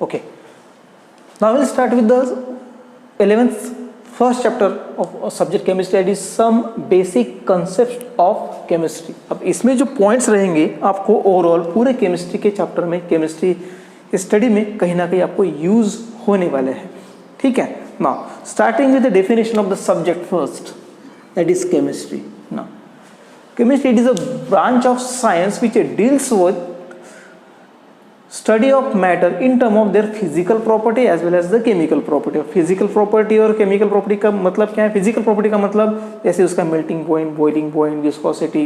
Okay, now we'll start with the 11th first chapter of subject chemistry, that is some basic concepts of chemistry. अब इसमें जो points रहेंगे आपको overall पूरे chemistry के chapter में, केमिस्ट्री स्टडी में कहीं ना कहीं आपको यूज होने वाले हैं. ठीक है. Now starting with the definition of the subject first, that is chemistry. Now chemistry, it is a branch of science which deals with study of matter in term of their physical property as well as the chemical property. physical property और chemical property का मतलब क्या है? physical property का मतलब जैसे उसका melting point, boiling point, viscosity,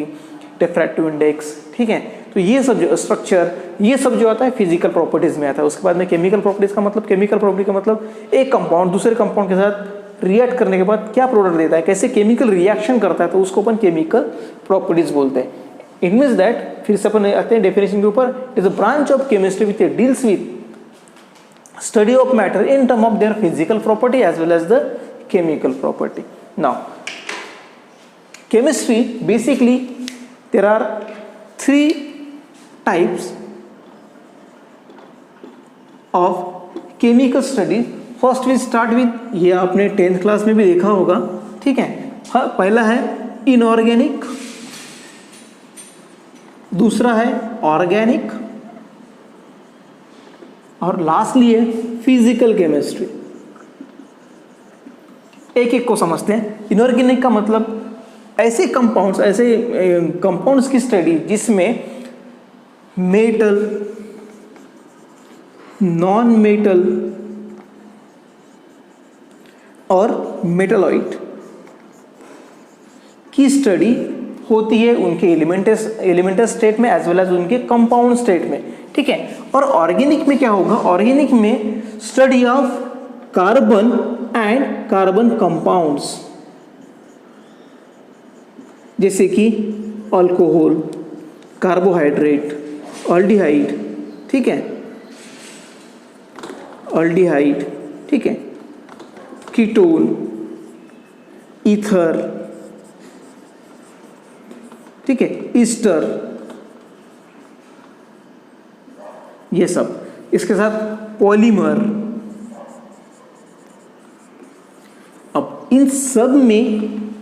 diffractive index. ठीक है. तो ये सब जो स्ट्रक्चर, ये सब जो आता है फिजिकल प्रॉपर्टीज में आता है. उसके बाद में केमिकल प्रॉपर्टीज का मतलब, केमिकल प्रॉपर्टी का मतलब एक कंपाउंड दूसरे कंपाउंड के साथ रिएक्ट करने के बाद क्या प्रोडक्ट देता है, कैसे केमिकल रिएक्शन करता है, तो उसको अपन केमिकल प्रॉपर्टीज बोलते हैं. इट मीन्स दैट, फिर से अपन आते हैं डेफिनेशन के ऊपर, is a branch of chemistry which deals with study of matter in term of their physical property as well as the chemical property. Now chemistry basically there are 3 types of chemical studies. First we start with, ये आपने 10th class में भी देखा होगा. ठीक है. पहला है इनऑर्गेनिक, दूसरा है ऑर्गेनिक और लास्टली है फिजिकल केमिस्ट्री. एक एक को समझते हैं. इनऑर्गेनिक का मतलब ऐसे कंपाउंड्स की स्टडी जिसमें मेटल, नॉन मेटल और मेटलॉइड की स्टडी होती है उनके एलिमेंटल स्टेट में एज वेल एज उनके कंपाउंड स्टेट में. ठीक है. और ऑर्गेनिक में क्या होगा? ऑर्गेनिक में study of carbon and carbon compounds, जैसे कि अल्कोहल, कार्बोहाइड्रेट, अल्डिहाइड. ठीक है. अल्डिहाइड. ठीक है. Ketone, ether. ठीक है. ईस्टर, ये सब. इसके साथ पॉलीमर. अब इन सब में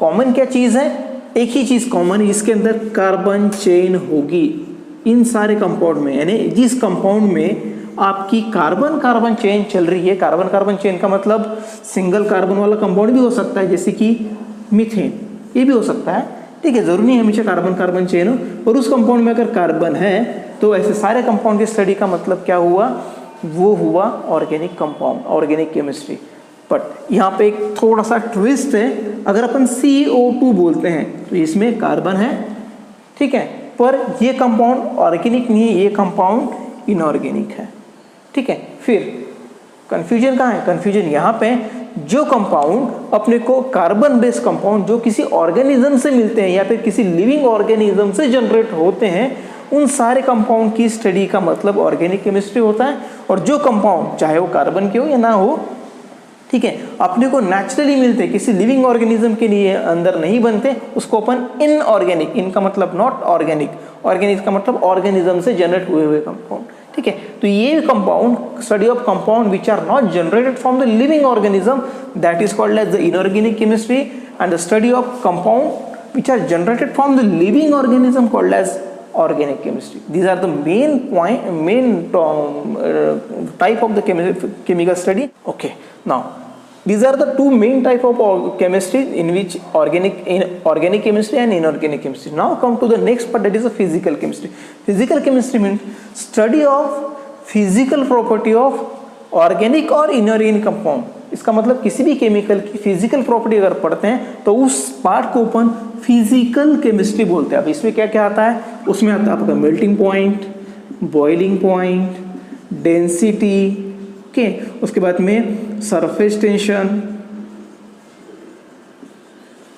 कॉमन क्या चीज है? एक ही चीज कॉमन है, इसके अंदर कार्बन चेन होगी इन सारे कंपाउंड में. यानी जिस कंपाउंड में आपकी कार्बन कार्बन चेन चल रही है, कार्बन कार्बन चेन का मतलब सिंगल कार्बन वाला कंपाउंड भी हो सकता है, जैसे कि मीथेन, ये भी हो सकता है. ठीक है. जरूरी नहीं हमेशा कार्बन कार्बन चेन हो. और उस कंपाउंड में अगर कार्बन है तो ऐसे सारे कंपाउंड की स्टडी का मतलब क्या हुआ? वो हुआ organic compound, organic chemistry. But यहाँ पे एक थोड़ा सा ट्विस्ट है. अगर अपन CO2 बोलते हैं तो इसमें कार्बन है. ठीक है. पर ये कंपाउंड ऑर्गेनिक नहीं है, ये कंपाउंड इनऑर्गेनिक है. ठीक है. फिर कंफ्यूजन कहाँ है? कंफ्यूजन यहाँ पे, जो कंपाउंड अपने को कार्बन बेस्ड कंपाउंड जो किसी ऑर्गेनिज्म से मिलते हैं या फिर किसी लिविंग ऑर्गेनिज्म से जनरेट होते हैं, उन सारे कंपाउंड की स्टडी का मतलब ऑर्गेनिक केमिस्ट्री होता है. और जो कंपाउंड चाहे वो कार्बन के हो या ना हो, ठीक है, अपने को नेचुरली मिलते, किसी लिविंग ऑर्गेनिज्म के लिए अंदर नहीं बनते, उसको अपन इनऑर्गेनिक, इनका मतलब नॉट ऑर्गेनिक, ऑर्गेनिक का मतलब ऑर्गेनिज्म से जनरेट हुए हुए कंपाउंड. ठीक है. तो ये compound, study of compound which are not generated from the living organism, that is called as the inorganic chemistry. And the study of compound which are generated from the living organism called as organic chemistry. These are the main type of the chemical study. Okay. Now these are the 2 main type of chemistry in which organic chemistry and inorganic chemistry. Now come to the next part, that is the physical chemistry. Physical chemistry means study of physical property of organic और inorganic compound. इसका मतलब किसी भी chemical की physical property अगर पढ़ते हैं तो उस पार्ट को अपन फिजिकल केमिस्ट्री बोलते हैं. अब इसमें क्या क्या आता है? उसमें आता है आपका melting point, boiling point, density. Okay. उसके बाद में सरफेस टेंशन,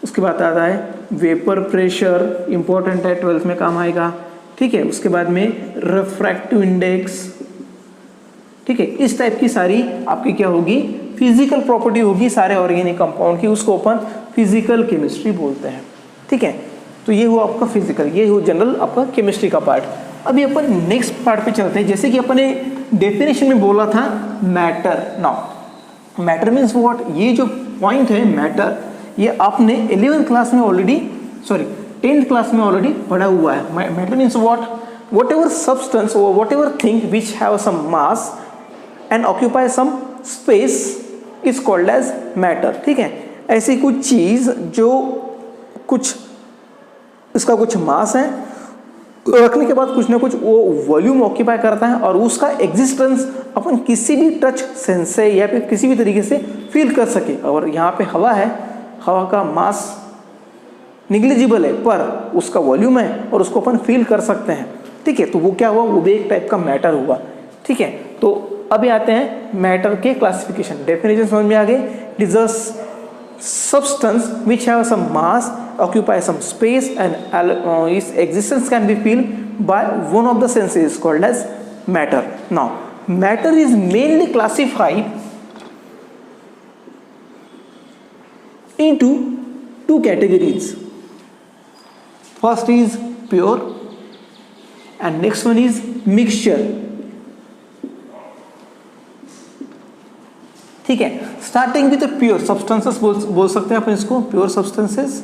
उसके बाद आता है वेपर प्रेशर, इंपॉर्टेंट है, 12th में काम आएगा. ठीक है. उसके बाद में रिफ्रैक्टिव इंडेक्स. ठीक है. इस टाइप की सारी आपकी क्या होगी? फिजिकल प्रॉपर्टी होगी सारे ऑर्गेनिक कंपाउंड की, उसको अपन फिजिकल केमिस्ट्री बोलते हैं. ठीक है. तो ये हुआ आपका फिजिकल, ये हुआ जनरल आपका केमिस्ट्री का पार्ट. अभी अपन नेक्स्ट पार्ट पे चलते हैं. जैसे कि अपने डेफिनेशन में बोला था matter. Now matter means what, ये जो पॉइंट है मैटर, ये आपने 11th क्लास में ऑलरेडी 10th क्लास में ऑलरेडी पढ़ा हुआ है। Matter means what, whatever substance और whatever thing which have some mass and occupy some space is called as matter. ठीक है, ऐसी कुछ चीज जो कुछ इसका कुछ मास है, रखने के बाद कुछ ना कुछ वो वॉल्यूम ऑक्यूपाई करता है और उसका एग्जिस्टेंस अपन किसी भी टच सेंस से या फिर किसी भी तरीके से फील कर सके। और यहाँ पे हवा है, हवा का मास निग्लिजिबल है पर उसका वॉल्यूम है और उसको अपन फील कर सकते हैं। ठीक है, तो वो क्या हुआ, वो भी एक टाइप का मैटर हुआ। ठीक है, तो अभी आते हैं मैटर के क्लासिफिकेशन। डेफिनेशन समझ में आ गई। It is a substance which have some mass, occupy some space and its existence can be felt by one of the senses called as matter. Now matter is mainly classified into two categories. First is pure and next one is mixture. ठीक है, starting with pure substances बोल सकते हैं अपन इसको, pure substances.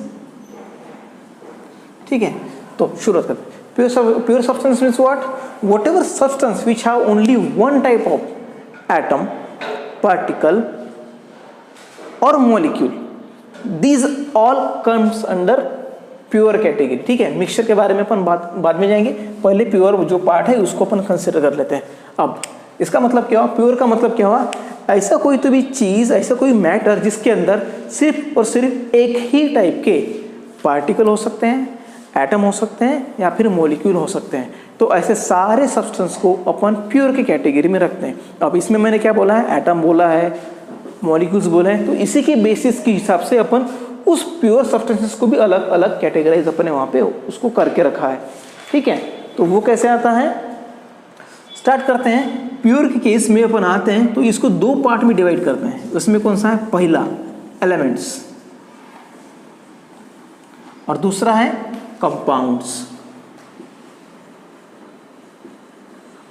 ठीक है, तो शुरुआत करते हैं। Pure substance means what, whatever substance which have only one type of atom, particle और molecule, these all comes under pure category. ठीक है, मिक्सचर के बारे में अपन बाद में जाएंगे, पहले प्योर जो पार्ट है उसको अपन कंसिडर कर लेते हैं। अब इसका मतलब क्या हुआ, प्योर का मतलब क्या हुआ, ऐसा कोई तो भी चीज, ऐसा कोई मैटर जिसके अंदर सिर्फ और सिर्फ एक ही टाइप के पार्टिकल हो सकते हैं, एटम हो सकते हैं या फिर मॉलिक्यूल हो सकते हैं। तो ऐसे सारे सब्सटेंस को अपन प्योर की कैटेगरी में रखते हैं। अब इसमें मैंने क्या बोला है, एटम बोला है, मॉलिक्यूल्स बोला है, तो इसी के बेसिस के हिसाब से अपन उस प्योर सब्सटेंसेस को भी अलग अलग कैटेगराइज अपने वहाँ पे उसको करके रखा है। ठीक है, तो वो कैसे आता है, स्टार्ट करते हैं। प्योर के केस में अपन आते हैं तो इसको दो पार्ट में डिवाइड करते हैं। उसमें कौन सा है, पहला एलिमेंट्स और दूसरा है कंपाउंड्स।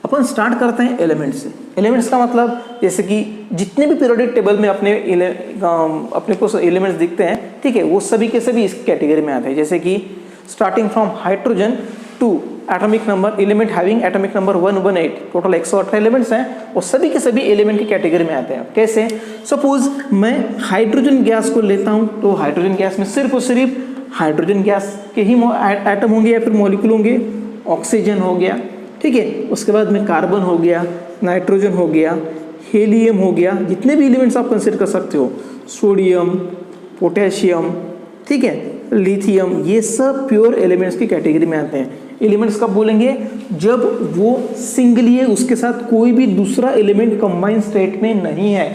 अपन स्टार्ट करते हैं एलिमेंट्स से। एलिमेंट्स का मतलब जैसे कि जितने भी पीरियोडिक टेबल में अपने को एलिमेंट्स दिखते हैं, ठीक है, वो सभी के सभी इस कैटेगरी में आते हैं। जैसे कि starting from hydrogen to atomic number element having atomic number 118, total 118 elements हैं, और सभी के सभी एलिमेंट की कैटेगरी में आते हैं। कैसे, सपोज मैं हाइड्रोजन गैस को लेता हूं तो हाइड्रोजन गैस में सिर्फ और सिर्फ हाइड्रोजन गैस के ही एटम होंगे या फिर मॉलिक्यूल होंगे। ऑक्सीजन हो गया, ठीक है, उसके बाद में कार्बन हो गया, नाइट्रोजन हो गया, हीलियम हो गया, जितने भी एलिमेंट्स आप कंसिडर कर सकते हो, सोडियम, पोटेशियम, ठीक है, लिथियम, ये सब प्योर एलिमेंट्स की कैटेगरी में आते हैं। एलिमेंट्स कब बोलेंगे, जब वो सिंगली है, उसके साथ कोई भी दूसरा एलिमेंट कंबाइन स्टेट में नहीं है,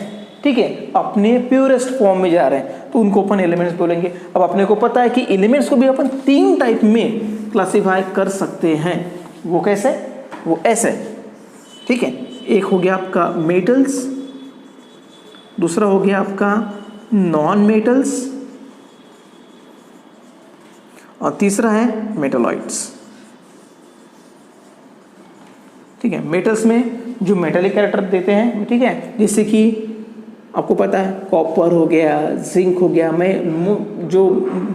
ठीक है, अपने प्योरेस्ट फॉर्म में जा रहे हैं, तो उनको अपन एलिमेंट्स बोलेंगे। अब अपने को पता है कि एलिमेंट्स को भी अपन 3 टाइप में क्लासिफाई कर सकते हैं। वो कैसे, वो ऐसे, ठीक है, एक हो गया आपका मेटल्स, दूसरा हो गया आपका नॉन मेटल्स और तीसरा है मेटलॉइड्स। ठीक है, मेटल्स में जो मेटालिक कैरेक्टर देते हैं, ठीक है, जैसे कि आपको पता है कॉपर हो गया, जिंक हो गया, मैं जो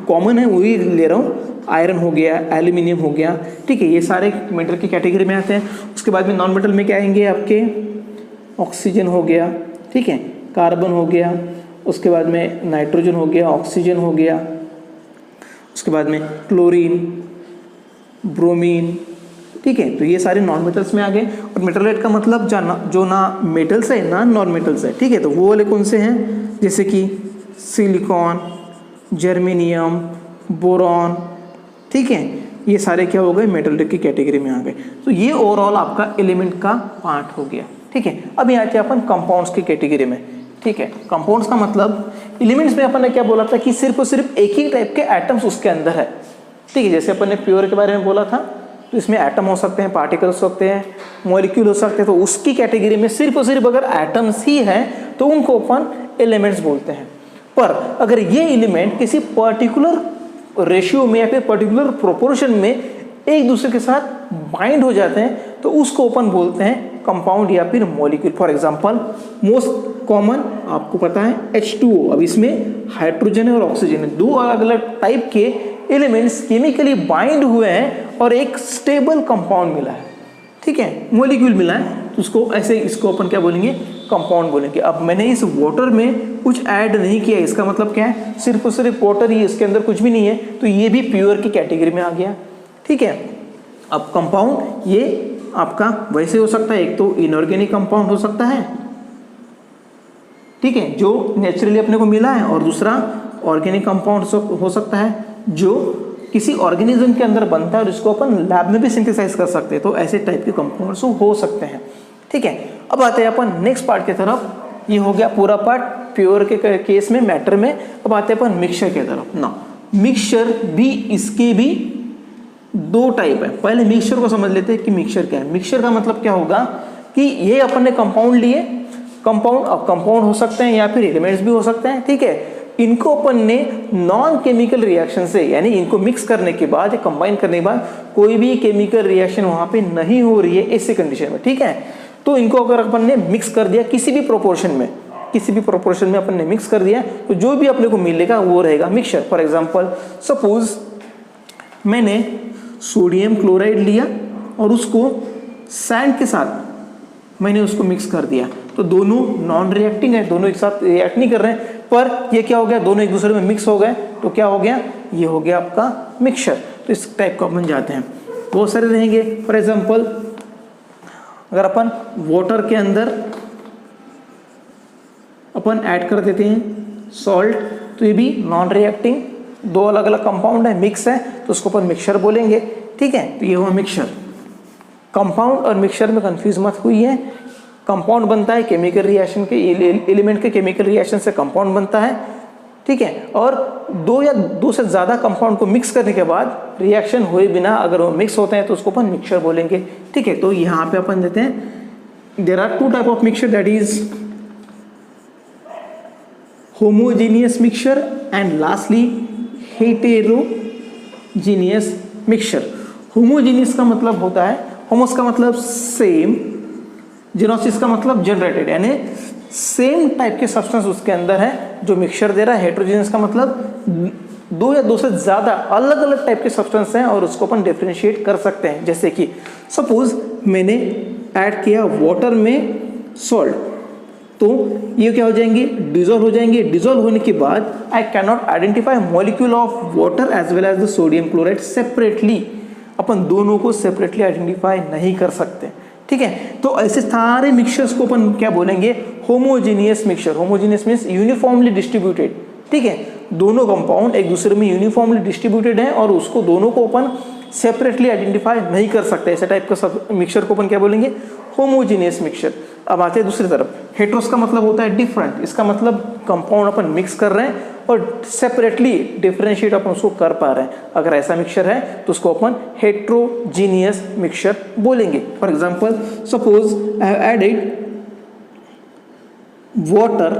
कॉमन है वही ले रहा हूँ, आयरन हो गया, एल्यूमिनियम हो गया, ठीक है, ये सारे मेटल की कैटेगरी में आते हैं। उसके बाद में नॉन मेटल में क्या आएंगे आपके, ऑक्सीजन हो गया, ठीक है, कार्बन हो गया, उसके बाद में नाइट्रोजन हो गया, ऑक्सीजन हो गया, उसके बाद में क्लोरीन, ब्रोमीन, ठीक है, तो ये सारे नॉन मेटल्स में आ गए। और मेटलॉइड का मतलब जो ना मेटल्स है ना नॉन मेटल्स है, ठीक है, तो वो वाले कौन से हैं, जैसे कि सिलिकॉन, जर्मेनियम, बोरॉन, ठीक है, ये सारे क्या हो गए, मेटलॉइड की कैटेगरी में आ गए। तो ये ओवरऑल आपका एलिमेंट का पार्ट हो गया। ठीक है, अब यहाँ आते हैं अपन कंपाउंड्स की कैटेगरी में। ठीक है, कंपाउंड्स का मतलब एलिमेंट्स में अपन ने क्या बोला था कि सिर्फ और सिर्फ एक ही टाइप के एटम्स उसके अंदर है। ठीक है, जैसे अपन ने प्योर के बारे में बोला था, तो इसमें एटम हो सकते हैं, पार्टिकल्स हो सकते हैं, मॉलिक्यूल हो सकते हैं, तो उसकी कैटेगरी में सिर्फ और सिर्फ अगर एटम्स ही हैं तो उनको अपन एलिमेंट्स बोलते हैं। पर अगर ये एलिमेंट किसी पर्टिकुलर रेशियो में या फिर पर्टिकुलर प्रोपोर्शन में एक दूसरे के साथ बाइंड हो जाते हैं तो उसको अपन बोलते हैं कंपाउंड या फिर molecule. For example most common आपको पता है H2O। अब इसमें हाइड्रोजन और ऑक्सीजन है, दो अलग अलग टाइप के एलिमेंट्स केमिकली बाइंड हुए हैं और एक स्टेबल कंपाउंड मिला है, ठीक है, मॉलिक्यूल मिला है, तो उसको ऐसे इसको अपन क्या बोलेंगे, कंपाउंड बोलेंगे। अब मैंने इस वाटर में कुछ ऐड नहीं किया, इसका मतलब क्या है, सिर्फ और सिर्फ वाटर ही, इसके अंदर कुछ भी नहीं है, तो ये भी प्योर की कैटेगरी में आ गया, ठीक है। अब कंपाउंड ये आपका वैसे हो सकता है, एक तो इनऑर्गेनिक कंपाउंड हो सकता है, ठीक है, जो नेचुरली अपने को मिला है, और दूसरा ऑर्गेनिक कंपाउंड हो सकता है जो किसी ऑर्गेनिज्म के अंदर बनता है और इसको अपन लैब में भी सिंथेसाइज कर सकते हैं, तो ऐसे टाइप के कंपाउंड्स हो सकते हैं, ठीक है। अब आते हैं अपन नेक्स्ट पार्ट की तरफ। ये हो गया पूरा पार्ट प्योर के केस में, मैटर में। अब आते हैं अपन मिक्सचर की तरफ ना। मिक्सचर भी, इसके भी दो टाइप है। पहले मिक्सचर को समझ लेते हैं कि मिक्सचर क्या है। मिक्सचर का मतलब क्या होगा कि ये अपन ने कंपाउंड लिए, कंपाउंड हो सकते हैं या फिर एलिमेंट्स भी हो सकते हैं, ठीक है। इनको अपन ने नॉन केमिकल रिएक्शन से, यानी इनको मिक्स करने के बाद, कंबाइन करने के बाद कोई भी केमिकल रिएक्शन वहां पे नहीं हो रही है ऐसी कंडीशन में, ठीक है। तो इनको अगर अपन ने मिक्स कर दिया किसी भी प्रोपोर्शन में, किसी भी प्रोपोर्शन में अपन ने मिक्स कर दिया, तो जो भी अपने को मिलेगा वो रहेगा मिक्सचर। फॉर एग्जांपल सपोज मैंने सोडियम क्लोराइड लिया और उसको सैंड के साथ मैंने उसको मिक्स कर दिया, तो दोनों नॉन रिएक्टिंग है, दोनों एक साथ रिएक्ट नहीं कर रहे हैं, पर ये क्या हो गया, दोनों एक दूसरे में मिक्स हो गए, तो क्या हो गया, ये हो गया आपका मिक्सचर। तो इस टाइप का अपन जाते हैं, बहुत सारे रहेंगे। फॉर एग्जांपल अगर अपन वाटर के अंदर अपन ऐड कर देते हैं सॉल्ट, तो ये भी नॉन रिएक्टिंग, दो अलग अलग कंपाउंड है, मिक्स है, तो उसको अपन मिक्सचर बोलेंगे, ठीक है। तो ये हुआ मिक्सचर। कंपाउंड और मिक्सचर में कंफ्यूज मत हुई है। कंपाउंड बनता है केमिकल रिएक्शन के, एलिमेंट के केमिकल रिएक्शन से कंपाउंड बनता है, ठीक है। और दो या दो से ज़्यादा कंपाउंड को मिक्स करने के बाद रिएक्शन हुए बिना अगर वो मिक्स होते हैं तो उसको अपन मिक्सचर बोलेंगे, ठीक है। तो यहाँ पे अपन देते हैं there are two type of mixture, that is homogeneous mixture and lastly heterogeneous mixture. Homogeneous का मतलब होता है, होमोस का मतलब सेम, जीनोसिस का मतलब जनरेटेड, यानी सेम टाइप के सब्सटेंस उसके अंदर है जो मिक्सचर दे रहा है। हेटेरोजीनियस का मतलब दो या दो से ज़्यादा अलग अलग टाइप के सब्सटेंस हैं और उसको अपन डिफरेंशिएट कर सकते हैं। जैसे कि सपोज मैंने ऐड किया वाटर में सॉल्ट, तो ये क्या हो जाएंगे, डिजोल्व हो जाएंगे। डिजोल्व होने के बाद I can not identify molecule of water as well as the sodium chloride separately. अपन दोनों को सेपरेटली आइडेंटिफाई नहीं कर सकते, ठीक है। तो ऐसे सारे मिक्सचर्स को अपन क्या बोलेंगे, homogeneous mixture. Homogeneous means uniformly distributed, ठीक है। दोनों कंपाउंड एक दूसरे में यूनिफॉर्मली डिस्ट्रीब्यूटेड हैं और उसको दोनों को अपन सेपरेटली आइडेंटिफाई नहीं कर सकते। ऐसे टाइप का सब मिक्सचर को अपन क्या बोलेंगे, होमोजीनियस मिक्सचर। अब आते हैं दूसरी तरफ, हेट्रोस का मतलब होता है डिफरेंट। इसका मतलब कंपाउंड अपन मिक्स कर रहे हैं और सेपरेटली डिफरेंशिएट अपन उसको कर पा रहे हैं। अगर ऐसा मिक्सचर है तो उसको अपन हेट्रोजीनियस मिक्सचर बोलेंगे। For example suppose I have added water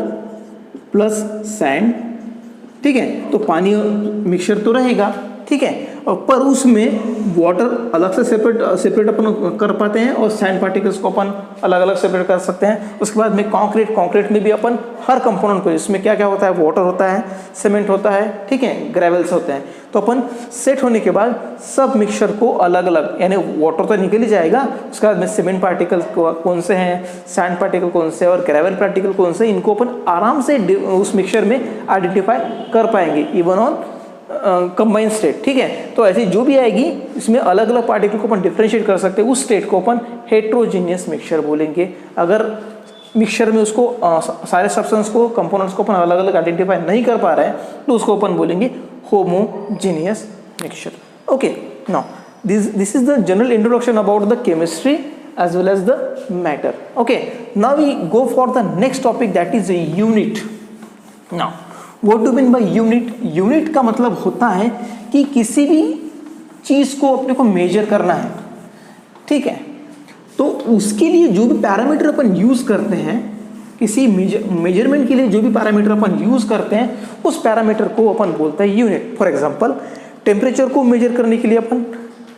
plus sand, ठीक है। तो पानी मिक्सचर तो रहेगा, ठीक है, और पर उसमें वाटर अलग से सेपरेट अपन कर पाते हैं और सैंड पार्टिकल्स को अपन अलग अलग सेपरेट कर सकते हैं। उसके बाद में कंक्रीट में भी अपन हर कंपोनेंट को, इसमें क्या क्या होता है, वाटर होता है, सीमेंट होता है, ठीक है, ग्रेवल्स होते हैं। तो अपन सेट होने के बाद सब मिक्सचर को अलग अलग, यानी वाटर तो निकल ही जाएगा, उसके बाद में सीमेंट पार्टिकल कौन से हैं, सैंड पार्टिकल कौन से और ग्रेवल पार्टिकल कौन से, इनको अपन आराम से उस मिक्सचर में आइडेंटिफाई कर पाएंगे इवन ऑन कंबाइन स्टेट, ठीक है। तो ऐसी जो भी आएगी इसमें अलग अलग पार्टिकल को अपन डिफरेंशिएट कर सकते हैं, उस स्टेट को अपन हेट्रोजीनियस मिक्सचर बोलेंगे। अगर मिक्सचर में उसको सारे सब्सटेंस को, कंपोनेंट्स को अपन अलग अलग आइडेंटिफाई नहीं कर पा रहे हैं तो उसको अपन बोलेंगे homogeneous mixture. Okay, now this is the general introduction about the chemistry as well as the matter. Okay, now we go for the next topic, that is a unit. Now what do you mean by unit? Unit का मतलब होता है कि किसी भी चीज को अपने को मेजर करना है, ठीक है। तो उसके लिए जो भी पैरामीटर अपन यूज करते हैं, किसी मेजरमेंट के लिए जो भी पैरामीटर अपन यूज करते हैं, उस पैरामीटर को अपन बोलते हैं यूनिट। फॉर एग्जांपल टेम्परेचर को मेजर करने के लिए अपन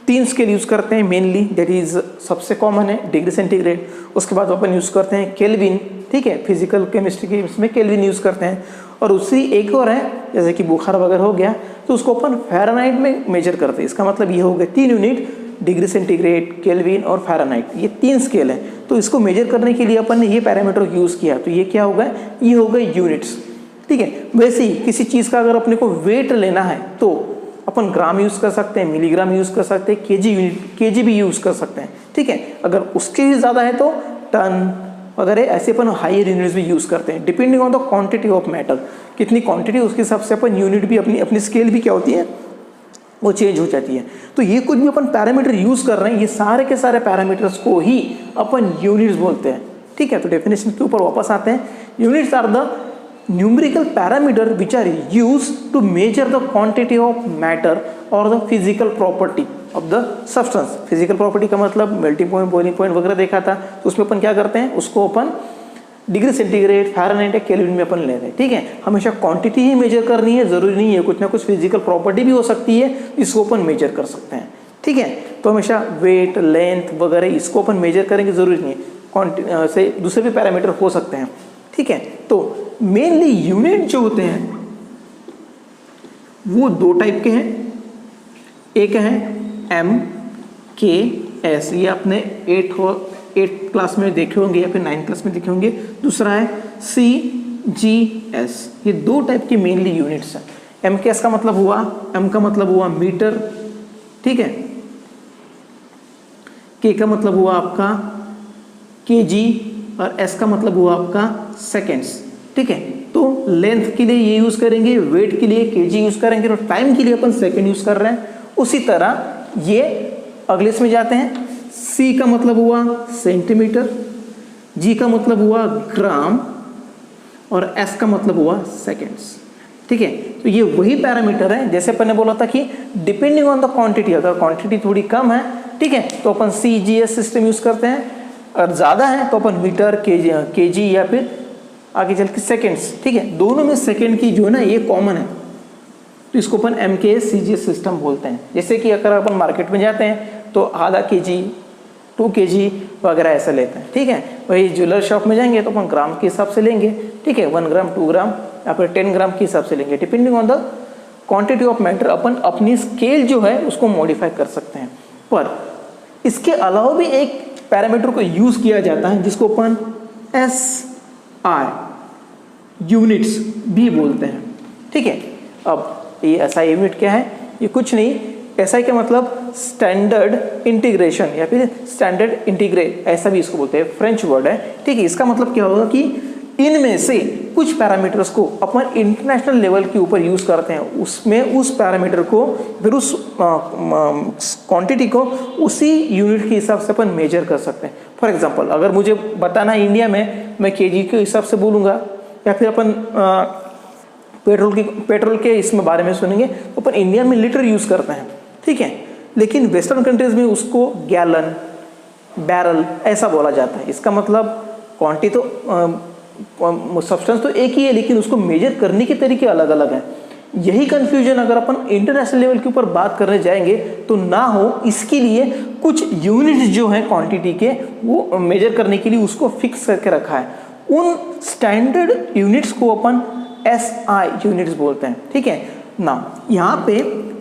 3 स्केल यूज़ करते हैं मेनली, दैट इज़ सबसे कॉमन है डिग्री सेंटीग्रेड। उसके बाद अपन यूज़ करते हैं केल्विन, ठीक है, फिजिकल केमिस्ट्री के इसमें केल्विन यूज़ करते हैं। और उसी एक और है जैसे कि बुखार वगैरह हो गया तो उसको अपन फ़ारेनहाइट में मेजर करते हैं। इसका मतलब ये हो गए 3 यूनिट, डिग्री सेंटीग्रेड, केल्विन और फ़ारेनहाइट, ये 3 स्केल है। तो इसको मेजर करने के लिए अपन ने ये पैरामीटर यूज़ किया, तो ये क्या होगा, ये हो गए यूनिट्स, ठीक है। वैसे ही किसी चीज़ का अगर अपने को वेट लेना है तो अपन ग्राम यूज़ कर सकते हैं, मिलीग्राम यूज़ कर सकते हैं, केजी भी यूज़ कर सकते हैं, ठीक है। अगर उसके भी ज़्यादा है तो टन वगैरह ऐसे अपन हायर यूनिट्स भी यूज़ करते हैं, depending on the quantity of matter. कितनी क्वांटिटी उसके हिसाब से अपन यूनिट भी अपनी स्केल भी क्या होती है वो चेंज हो जाती है। तो ये कुछ भी अपन पैरामीटर यूज़ कर रहे हैं, ये सारे के सारे पैरामीटर्स को ही अपन यूनिट्स बोलते हैं, ठीक है। तो डेफिनेशन के ऊपर वापस आते हैं। Units are the numerical parameter which are used to measure the quantity of matter or the physical property of the substance। physical property का मतलब melting point, boiling point वगैरह देखा था, तो उसमें अपन क्या करते हैं, उसको अपन डिग्री सेंटीग्रेड, फ़ारेनहाइट या केल्विन में अपन लेते हैं, ठीक है। हमेशा क्वांटिटी ही मेजर करनी है, ज़रूरी नहीं है कुछ ना कुछ फिजिकल प्रॉपर्टी भी हो सकती है, इसको अपन मेजर कर सकते हैं, ठीक है। तो हमेशा वेट, लेंथ वगैरह इसको अपन मेजर करेंगे, ज़रूरी नहीं है, क्वांटिटी से दूसरे भी पैरामीटर हो सकते हैं, ठीक है। तो मेनली यूनिट जो होते हैं वो 2 टाइप के हैं, एक है MKS, ये आपने 8 क्लास में देखे होंगे या फिर 9 क्लास में देखे होंगे। दूसरा है CGS, ये 2 टाइप की मेनली यूनिट्स हैं। MKS का मतलब हुआ, M का मतलब हुआ मीटर, ठीक है, K का मतलब हुआ आपका kg और S का मतलब हुआ आपका सेकेंड्स, ठीक है। तो लेंथ के लिए ये यूज़ करेंगे, वेट के लिए kg यूज़ करेंगे और टाइम के लिए अपन सेकेंड यूज़ कर रहे हैं। उसी तरह ये अगले इसमें जाते हैं। C का मतलब हुआ सेंटीमीटर, G का मतलब हुआ ग्राम और S का मतलब हुआ सेकेंड्स, ठीक है। तो ये वही पैरामीटर है जैसे अपन ने बोला था कि डिपेंडिंग ऑन द क्वांटिटी, अगर क्वांटिटी थोड़ी कम है, ठीक है, तो अपन CGS सिस्टम यूज़ करते हैं, और ज़्यादा है तो अपन मीटर, kg या फिर आगे चल के सेकेंड्स, ठीक है। दोनों में सेकेंड की जो है ना ये कॉमन है, तो इसको अपन MKS CGS सिस्टम बोलते हैं। जैसे कि अगर अपन मार्केट में जाते हैं तो आधा kg, 2 kg वगैरह ऐसा लेते हैं, ठीक है। वही ज्वेलर शॉप में जाएंगे तो अपन ग्राम के हिसाब से लेंगे, ठीक है, 1 ग्राम, 2 ग्राम या फिर 10 ग्राम के हिसाब से लेंगे, depending on the quantity of matter. अपन अपनी स्केल जो है उसको मॉडिफाई कर सकते हैं। पर इसके अलावा भी एक पैरामीटर को यूज़ किया जाता है जिसको अपन SI यूनिट्स भी बोलते हैं, ठीक है। अब ये SI यूनिट क्या है, ये कुछ नहीं, SI का मतलब स्टैंडर्ड इंटीग्रेशन या फिर स्टैंडर्ड इंटीग्रेट, ऐसा भी इसको बोलते हैं, फ्रेंच वर्ड है, ठीक है। इसका मतलब क्या होगा कि इनमें से कुछ पैरामीटर्स को अपन इंटरनेशनल लेवल के ऊपर यूज़ करते हैं, उसमें उस पैरामीटर को फिर उस क्वांटिटी को उसी यूनिट के हिसाब से अपन मेजर कर सकते हैं। फॉर एग्जांपल अगर मुझे बताना इंडिया में, मैं kg के हिसाब से बोलूँगा, या फिर अपन पेट्रोल के इसमें बारे में सुनेंगे तो अपन इंडिया में लीटर यूज़ करते हैं, ठीक है। लेकिन वेस्टर्न कंट्रीज़ में उसको गैलन, बैरल ऐसा बोला जाता है। इसका मतलब क्वांटिटी तो सब्सटेंस तो एक ही है, लेकिन उसको मेजर करने के तरीके अलग अलग हैं। यही कंफ्यूजन अगर अपन इंटरनेशनल लेवल के ऊपर बात करने जाएंगे तो ना हो, इसके लिए कुछ यूनिट्स जो हैं क्वांटिटी के वो मेजर करने के लिए उसको फिक्स करके रखा है। उन स्टैंडर्ड यूनिट्स को अपन SI यूनिट्स बोलते हैं, ठीक है ना। यहाँ पे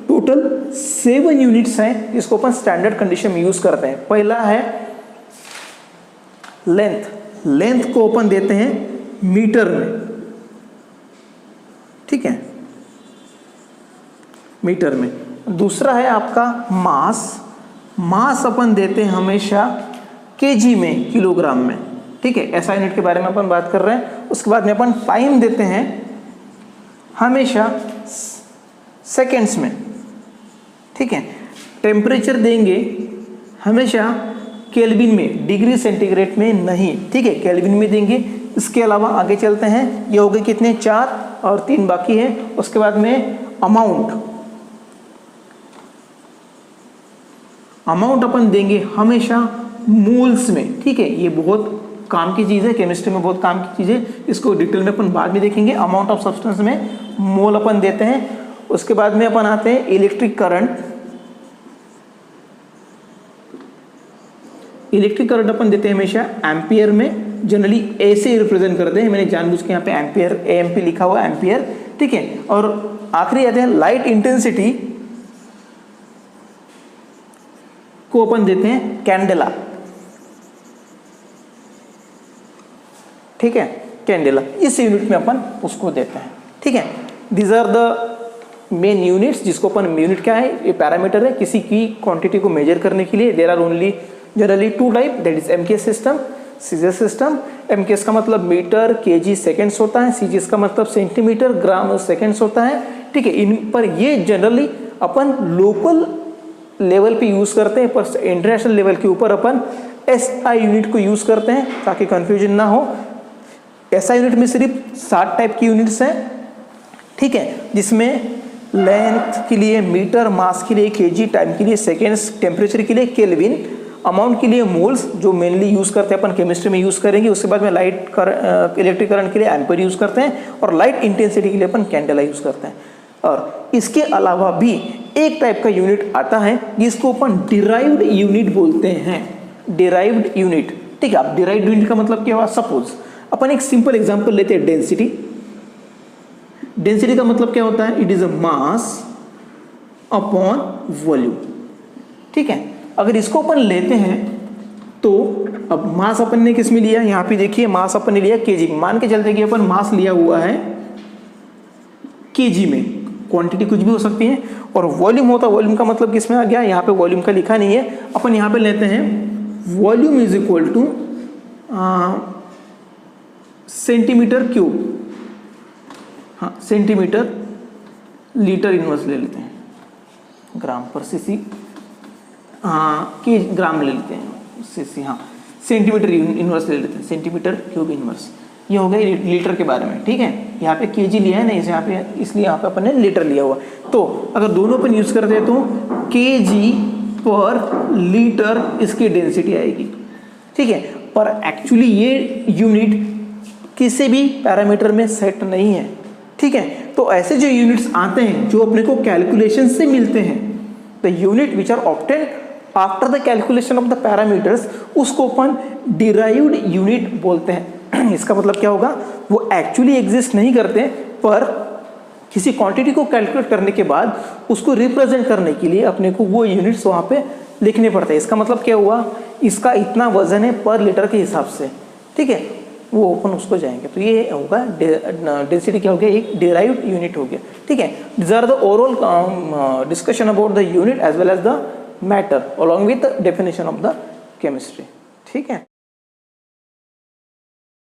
टोटल 7 यूनिट्स हैं जिसको अपन स्टैंडर्ड कंडीशन में यूज करते हैं। पहला है लेंथ, लेंथ को अपन देते हैं मीटर में, ठीक है, मीटर में। दूसरा है आपका मास, मास अपन देते हैं हमेशा kg में, किलोग्राम में, ठीक है। SI यूनिट के बारे में अपन बात कर रहे हैं। उसके बाद में अपन टाइम देते हैं हमेशा सेकेंड्स में, ठीक है। टेम्परेचर देंगे हमेशा केल्विन में, डिग्री सेंटीग्रेड में नहीं, ठीक है, केल्विन में देंगे। इसके अलावा आगे चलते हैं, ये हो गए कितने, 4 और 3 बाकी है। उसके बाद में अमाउंट, अमाउंट अपन देंगे हमेशा मोल्स में, ठीक है। ये बहुत काम की चीज़ है, केमिस्ट्री में बहुत काम की चीज़ है, इसको डिटेल में अपन बाद में देखेंगे। अमाउंट ऑफ सब्सटेंस में मोल अपन देते हैं। उसके बाद में अपन आते हैं इलेक्ट्रिक करंट, इलेक्ट्रिक करंट अपन देते हैं हमेशा एम्पियर में, जनरली ऐसे रिप्रेजेंट करते हैं, मैंने जानबूझ के यहाँ पे एम्पियर एएमपी लिखा हुआ है, एम्पियर, ठीक है। और आखिरी आते हैं लाइट इंटेंसिटी को अपन देते हैं कैंडेला, ठीक है, कैंडेला, इस यूनिट में अपन उसको देते हैं, ठीक है। These are the main units जिसको अपन, यूनिट क्या है, ये पैरामीटर है किसी की क्वांटिटी को मेजर करने के लिए। There are only generally two type, that is MKS system, CGS system. MKS का मतलब मीटर, केजी, सेकेंड्स होता है, सीजीएस का मतलब सेंटीमीटर, ग्राम, सेकेंड्स होता है, ठीक है। इन पर ये जनरली अपन लोकल लेवल पे यूज करते हैं, पर इंटरनेशनल लेवल के ऊपर अपन एसआई यूनिट को यूज करते हैं ताकि कंफ्यूजन ना हो। एसआई यूनिट में सिर्फ 7 टाइप की यूनिट्स हैं, ठीक है, जिसमें लेंथ के लिए मीटर, मास के लिए केजी, टाइम के लिए सेकेंड्स, टेम्परेचर के लिए केल्विन, अमाउंट के लिए मोल्स जो मेनली यूज करते हैं अपन केमिस्ट्री में यूज करेंगे। उसके बाद में इलेक्ट्रिक करंट के लिए एम्पियर यूज करते हैं, और लाइट इंटेंसिटी के लिए अपन कैंडेला यूज करते हैं। और इसके अलावा भी एक टाइप का यूनिट आता है जिसको अपन डिराइव्ड यूनिट बोलते हैं, डिराइव्ड यूनिट, ठीक है। अब डिराइव्ड यूनिट का मतलब क्या हुआ, सपोज अपन एक सिंपल एग्जांपल लेते हैं, डेंसिटी। डेंसिटी का मतलब क्या होता है, it is a mass upon volume, ठीक है। अगर इसको अपन लेते हैं तो अब मास अपन ने किस में लिया, यहाँ पे देखिए मास अपन ने लिया केजी में, मान के चलते कि अपन मास लिया हुआ है केजी में, क्वांटिटी कुछ भी हो सकती है, और वॉल्यूम होता है, वॉल्यूम का मतलब किस में आ गया, यहाँ पे वॉल्यूम का लिखा नहीं है, अपन यहाँ पे लेते हैं volume is equal two centimetre cube, हाँ सेंटीमीटर लीटर इनवर्स ले लेते हैं, ग्राम पर सीसी, हाँ के ग्राम ले लेते हैं सीसी, हाँ सेंटीमीटर इनवर्स ले लेते हैं, सेंटीमीटर क्यूब इनवर्स। ये हो गया लीटर के बारे में, ठीक है। यहाँ पे केजी लिया है ना, इसे यहाँ पे, इसलिए यहाँ पे अपन ने लीटर लिया हुआ। तो अगर दोनों अपन यूज करते हैं तो केजी पर लीटर इसकी डेंसिटी आएगी, ठीक है। पर एक्चुअली ये यूनिट किसी भी पैरामीटर में सेट नहीं है, ठीक है। तो ऐसे जो यूनिट्स आते हैं जो अपने को कैलकुलेशन से मिलते हैं, the unit which are obtained after the calculation of the parameters, उसको अपन डिराइव्ड यूनिट बोलते हैं। इसका मतलब क्या होगा, वो एक्चुअली एग्जिस्ट नहीं करते, पर किसी क्वांटिटी को कैलकुलेट करने के बाद उसको रिप्रेजेंट करने के लिए अपने को वो यूनिट्स वहाँ पे लिखने पड़ते हैं। इसका मतलब क्या हुआ, इसका इतना वजन है पर लीटर के हिसाब से, ठीक है, वो अपन उसको जाएंगे। तो ये होगा डेंसिटी, क्या हो गया, एक डिराइव्ड यूनिट हो गया, ठीक है। This are the overall discussion about the unit as well as the matter along with the definition of the chemistry, ठीक है।